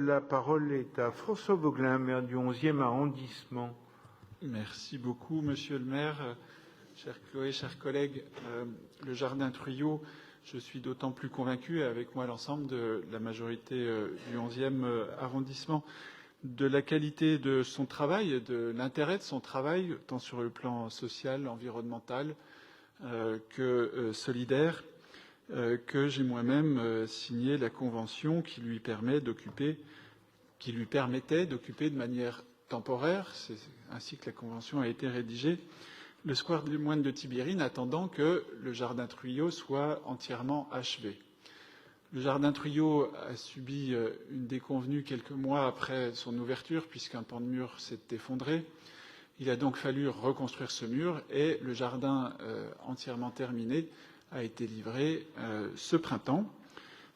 La parole est à François Vauglin, maire du 11e arrondissement. Merci beaucoup, Monsieur le maire. Chère Chloé, chers collègues, le jardin Truyot, je suis d'autant plus convaincu, avec moi l'ensemble de la majorité du 11e arrondissement, de la qualité de son travail, de l'intérêt de son travail, tant sur le plan social, environnemental que solidaire, que j'ai moi-même signé la convention qui lui permettait d'occuper de manière temporaire, c'est ainsi que la convention a été rédigée, le square des Moines de Tibérine, attendant que le jardin Truyot soit entièrement achevé. Le jardin Truyot a subi une déconvenue quelques mois après son ouverture, puisqu'un pan de mur s'est effondré. Il a donc fallu reconstruire ce mur et le jardin entièrement terminé a été livré ce printemps.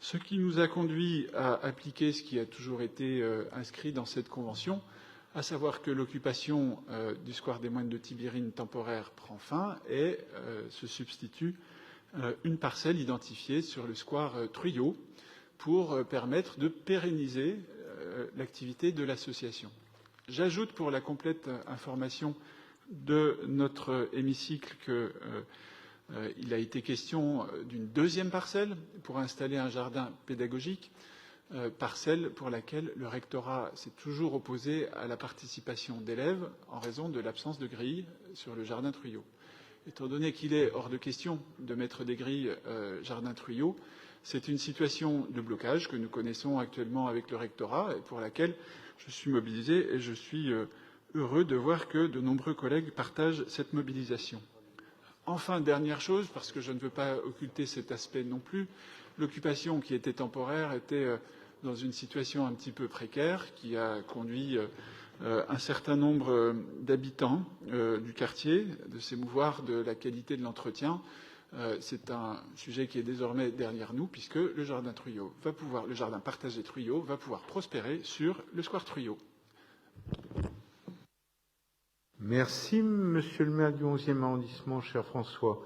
Ce qui nous a conduit à appliquer ce qui a toujours été inscrit dans cette convention, à savoir que l'occupation du square des Moines de Tibérine temporaire prend fin et se substitue une parcelle identifiée sur le square Truyot pour permettre de pérenniser l'activité de l'association. J'ajoute pour la complète information de notre hémicycle qu'il a été question d'une deuxième parcelle pour installer un jardin pédagogique, parcelle pour laquelle le rectorat s'est toujours opposé à la participation d'élèves en raison de l'absence de grilles sur le jardin Truyot. Étant donné qu'il est hors de question de mettre des grilles jardin Truyot, c'est une situation de blocage que nous connaissons actuellement avec le rectorat et pour laquelle je suis mobilisé et je suis heureux de voir que de nombreux collègues partagent cette mobilisation. Enfin, dernière chose, parce que je ne veux pas occulter cet aspect non plus, l'occupation qui était temporaire était dans une situation un petit peu précaire qui a conduit un certain nombre d'habitants du quartier de s'émouvoir de la qualité de l'entretien. C'est un sujet qui est désormais derrière nous puisque le jardin partagé Truyot va pouvoir prospérer sur le square Truyot. Merci, monsieur le maire du 11e arrondissement, cher François.